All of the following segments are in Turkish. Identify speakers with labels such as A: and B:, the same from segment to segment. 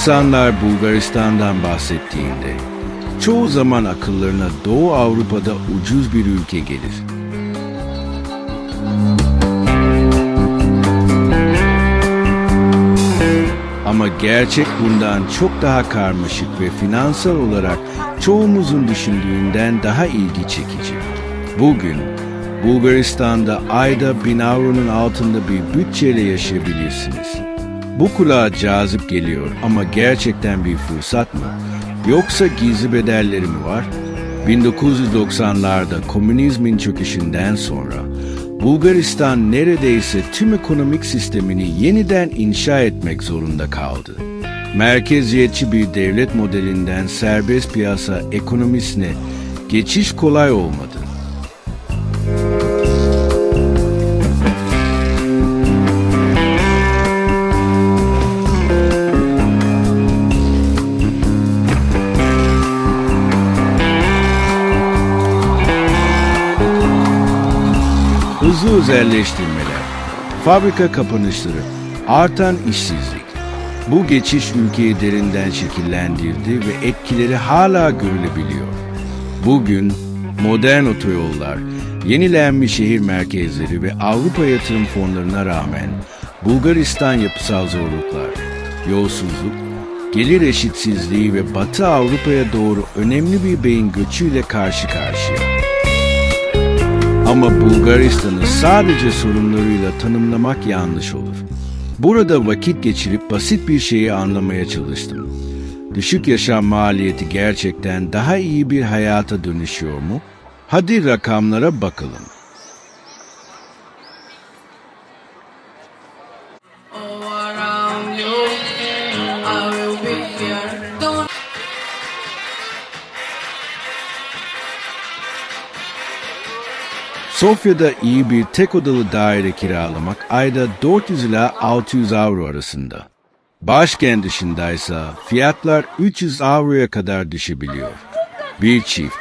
A: İnsanlar Bulgaristan'dan bahsettiğinde çoğu zaman akıllarına Doğu Avrupa'da ucuz bir ülke gelir. Ama gerçek bundan çok daha karmaşık ve finansal olarak çoğumuzun düşündüğünden daha ilgi çekici. Bugün Bulgaristan'da ayda 1000 avronun altında bir bütçeyle yaşayabilirsiniz. Bu kulağa cazip geliyor ama gerçekten bir fırsat mı? Yoksa gizli bedelleri mi var? 1990'larda komünizmin çöküşünden sonra Bulgaristan neredeyse tüm ekonomik sistemini yeniden inşa etmek zorunda kaldı. Merkeziyetçi bir devlet modelinden serbest piyasa ekonomisine geçiş kolay olmadı. Hızlı özelleştirmeler, fabrika kapanışları, artan işsizlik. Bu geçiş ülkeyi derinden şekillendirdi ve etkileri hala görülebiliyor. Bugün modern otoyollar, yenilenmiş şehir merkezleri ve Avrupa yatırım fonlarına rağmen Bulgaristan yapısal zorluklar, yolsuzluk, gelir eşitsizliği ve Batı Avrupa'ya doğru önemli bir beyin göçüyle karşı karşıya. Ama Bulgaristan'ı sadece sorunlarıyla tanımlamak yanlış olur. Burada vakit geçirip basit bir şeyi anlamaya çalıştım. Düşük yaşam maliyeti gerçekten daha iyi bir hayata dönüşüyor mu? Hadi rakamlara bakalım. Sofya'da iyi bir tek odalı daire kiralamak ayda 400 ila 600 avro arasında. Başkent dışındaysa fiyatlar 300 avroya kadar düşebiliyor. Bir çift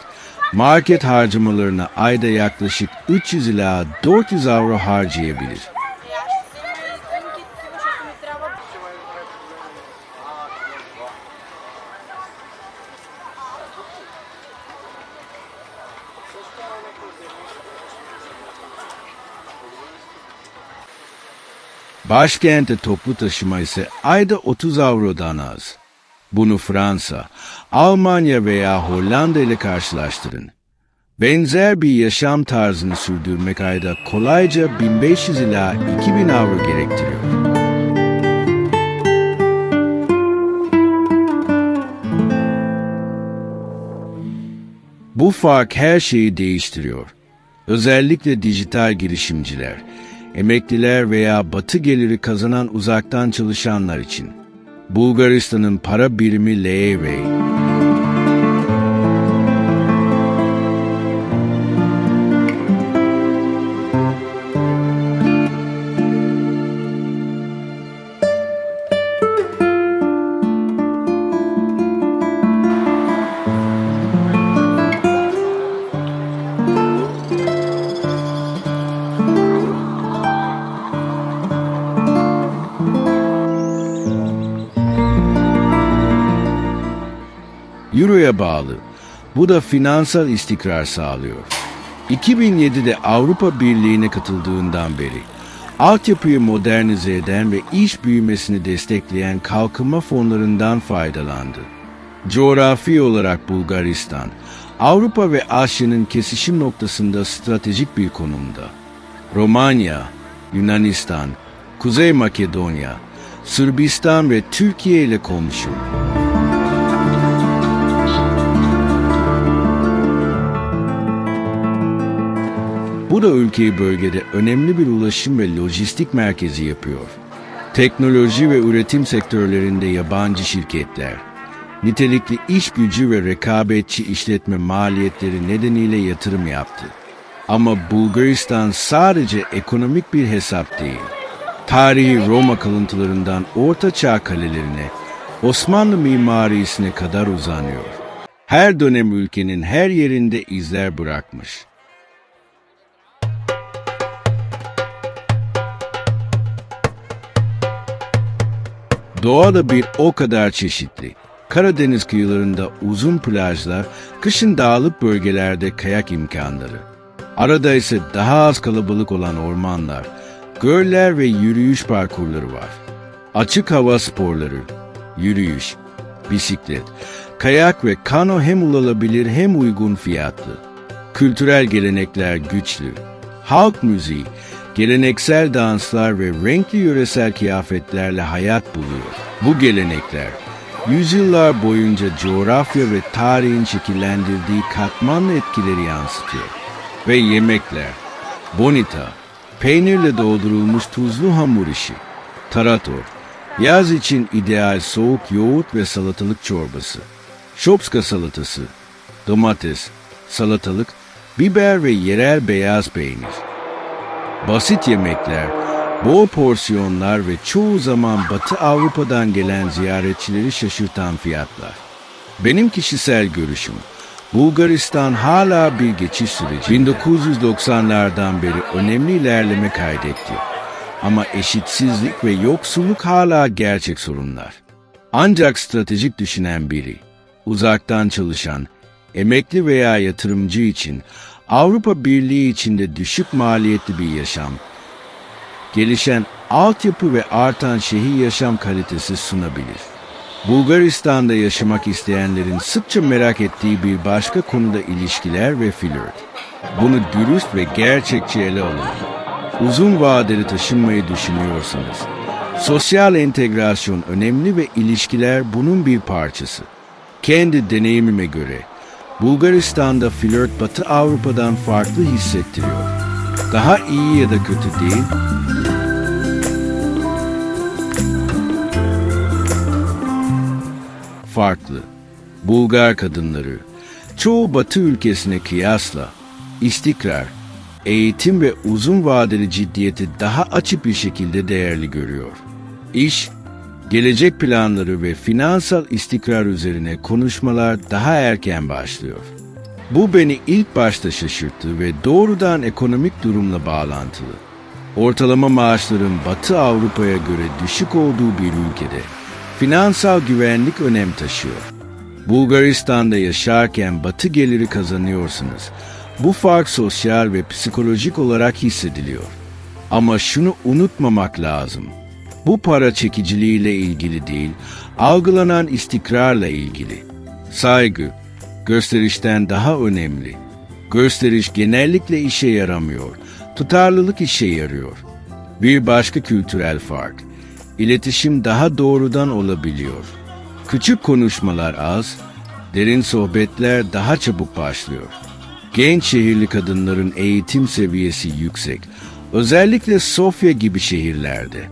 A: market harcamalarına ayda yaklaşık 300 ila 400 avro harcayabilir. Başkente toplu taşıma ise ayda 30 avrodan az. Bunu Fransa, Almanya veya Hollanda ile karşılaştırın. Benzer bir yaşam tarzını sürdürmek ayda kolayca 1500 ila 2000 avro gerektiriyor. Bu fark her şeyi değiştiriyor. Özellikle dijital girişimciler, emekliler veya batı geliri kazanan uzaktan çalışanlar için. Bulgaristan'ın para birimi lei. Euro'ya bağlı. Bu da finansal istikrar sağlıyor. 2007'de Avrupa Birliği'ne katıldığından beri altyapıyı modernize eden ve iş büyümesini destekleyen kalkınma fonlarından faydalandı. Coğrafi olarak Bulgaristan, Avrupa ve Asya'nın kesişim noktasında stratejik bir konumda. Romanya, Yunanistan, Kuzey Makedonya, Sırbistan ve Türkiye ile komşu. Bu da ülkeyi bölgede önemli bir ulaşım ve lojistik merkezi yapıyor. Teknoloji ve üretim sektörlerinde yabancı şirketler, nitelikli iş gücü ve rekabetçi işletme maliyetleri nedeniyle yatırım yaptı. Ama Bulgaristan sadece ekonomik bir hesap değil. Tarihi Roma kalıntılarından Orta Çağ kalelerine, Osmanlı mimarisine kadar uzanıyor. Her dönem ülkenin her yerinde izler bırakmış. Doğa da bir o kadar çeşitli. Karadeniz kıyılarında uzun plajlar, kışın dağlık bölgelerde kayak imkanları. Arada ise daha az kalabalık olan ormanlar, göller ve yürüyüş parkurları var. Açık hava sporları, yürüyüş, bisiklet, kayak ve kano hem ulaşılabilir hem uygun fiyatlı. Kültürel gelenekler güçlü. Halk müziği, geleneksel danslar ve renkli yöresel kıyafetlerle hayat buluyor. Bu gelenekler, yüzyıllar boyunca coğrafya ve tarihin şekillendirdiği katmanlı etkileri yansıtıyor. Ve yemekler, bonita, peynirle doldurulmuş tuzlu hamur işi, tarator, yaz için ideal soğuk yoğurt ve salatalık çorbası, şopska salatası, domates, salatalık, biber ve yerel beyaz peynir. Basit yemekler, bol porsiyonlar ve çoğu zaman Batı Avrupa'dan gelen ziyaretçileri şaşırtan fiyatlar. Benim kişisel görüşüm, Bulgaristan hala bir geçiş süreci. 1990'lardan beri önemli ilerleme kaydetti. Ama eşitsizlik ve yoksulluk hala gerçek sorunlar. Ancak stratejik düşünen biri, uzaktan çalışan, emekli veya yatırımcı için Avrupa Birliği içinde düşük maliyetli bir yaşam, gelişen altyapı ve artan şehir yaşam kalitesi sunabilir. Bulgaristan'da yaşamak isteyenlerin sıkça merak ettiği bir başka konuda ilişkiler ve flört. Bunu dürüst ve gerçekçi ele alın. Uzun vadeli taşınmayı düşünüyorsanız, sosyal entegrasyon önemli ve ilişkiler bunun bir parçası. Kendi deneyimime göre, Bulgaristan'da flört Batı Avrupa'dan farklı hissettiriyor. Daha iyi ya da kötü değil, farklı. Bulgar kadınları, çoğu Batı ülkesine kıyasla, istikrar, eğitim ve uzun vadeli ciddiyeti daha açık bir şekilde değerli görüyor. İş, gelecek planları ve finansal istikrar üzerine konuşmalar daha erken başlıyor. Bu beni ilk başta şaşırttı ve doğrudan ekonomik durumla bağlantılı. Ortalama maaşların Batı Avrupa'ya göre düşük olduğu bir ülkede finansal güvenlik önem taşıyor. Bulgaristan'da yaşarken Batı geliri kazanıyorsunuz. Bu fark sosyal ve psikolojik olarak hissediliyor. Ama şunu unutmamak lazım. Bu para çekiciliğiyle ilgili değil, algılanan istikrarla ilgili. Saygı, gösterişten daha önemli. Gösteriş genellikle işe yaramıyor, tutarlılık işe yarıyor. Bir başka kültürel fark, iletişim daha doğrudan olabiliyor. Küçük konuşmalar az, derin sohbetler daha çabuk başlıyor. Genç şehirli kadınların eğitim seviyesi yüksek, özellikle Sofya gibi şehirlerde.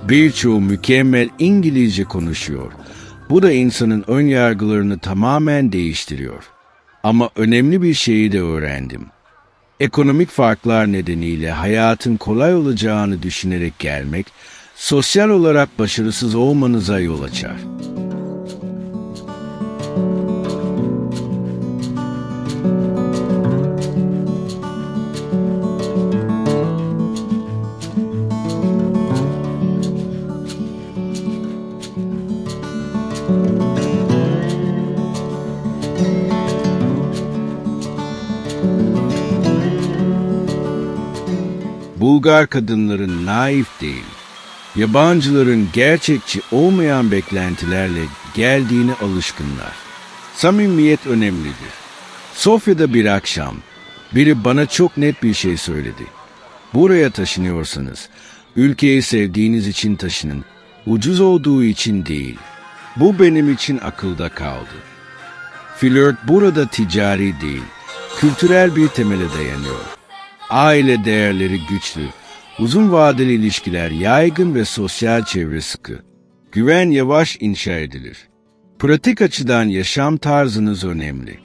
A: Birçoğu mükemmel İngilizce konuşuyor. Bu da insanın ön yargılarını tamamen değiştiriyor. Ama önemli bir şeyi de öğrendim. Ekonomik farklar nedeniyle hayatın kolay olacağını düşünerek gelmek, sosyal olarak başarısız olmanıza yol açar. Bulgar kadınların naif değil, yabancıların gerçekçi olmayan beklentilerle geldiğine alışkınlar. Samimiyet önemlidir. Sofya'da bir akşam, biri bana çok net bir şey söyledi. Buraya taşınıyorsanız, ülkeyi sevdiğiniz için taşının, ucuz olduğu için değil. Bu benim için akılda kaldı. Flört burada ticari değil, kültürel bir temele dayanıyor. Aile değerleri güçlü, uzun vadeli ilişkiler yaygın ve sosyal çevre sıkı. Güven yavaş inşa edilir. Pratik açıdan yaşam tarzınız önemli.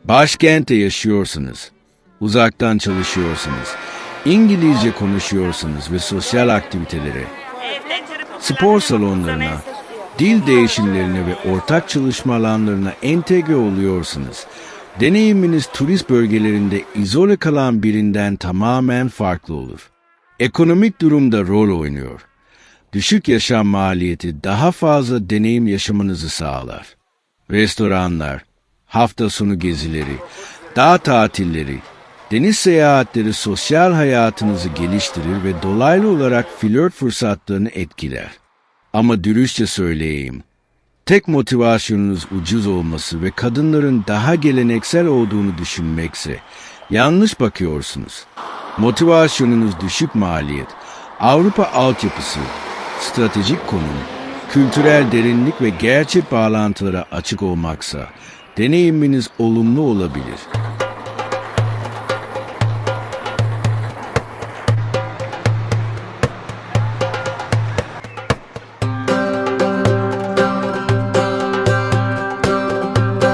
A: Başkentte yaşıyorsunuz, uzaktan çalışıyorsunuz, İngilizce konuşuyorsunuz ve sosyal aktivitelere, spor salonlarına, dil değişimlerine ve ortak çalışma alanlarına entegre oluyorsunuz. Deneyiminiz turist bölgelerinde izole kalan birinden tamamen farklı olur. Ekonomik durumda rol oynuyor. Düşük yaşam maliyeti daha fazla deneyim yaşamanızı sağlar. Restoranlar, hafta sonu gezileri, dağ tatilleri, deniz seyahatleri sosyal hayatınızı geliştirir ve dolaylı olarak flört fırsatlarını etkiler. Ama dürüstçe söyleyeyim, tek motivasyonunuz ucuz olması ve kadınların daha geleneksel olduğunu düşünmekse yanlış bakıyorsunuz. Motivasyonunuz düşük maliyet, Avrupa altyapısı, stratejik konum, kültürel derinlik ve gerçek bağlantılara açık olmaksa deneyiminiz olumlu olabilir.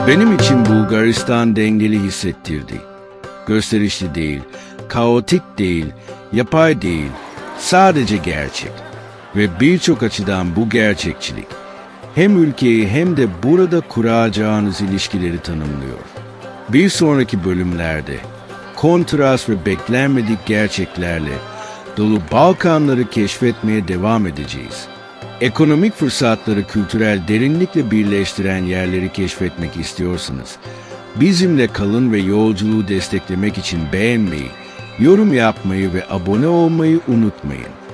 A: Benim için Bulgaristan dengeli hissettirdi. Gösterişli değil, kaotik değil, yapay değil, sadece gerçek. Ve birçok açıdan bu gerçekçilik hem ülkeyi hem de burada kuracağınız ilişkileri tanımlıyor. Bir sonraki bölümlerde kontrast ve beklenmedik gerçeklerle dolu Balkanları keşfetmeye devam edeceğiz. Ekonomik fırsatları kültürel derinlikle birleştiren yerleri keşfetmek istiyorsanız, bizimle kalın ve yolculuğu desteklemek için beğenmeyi, yorum yapmayı ve abone olmayı unutmayın.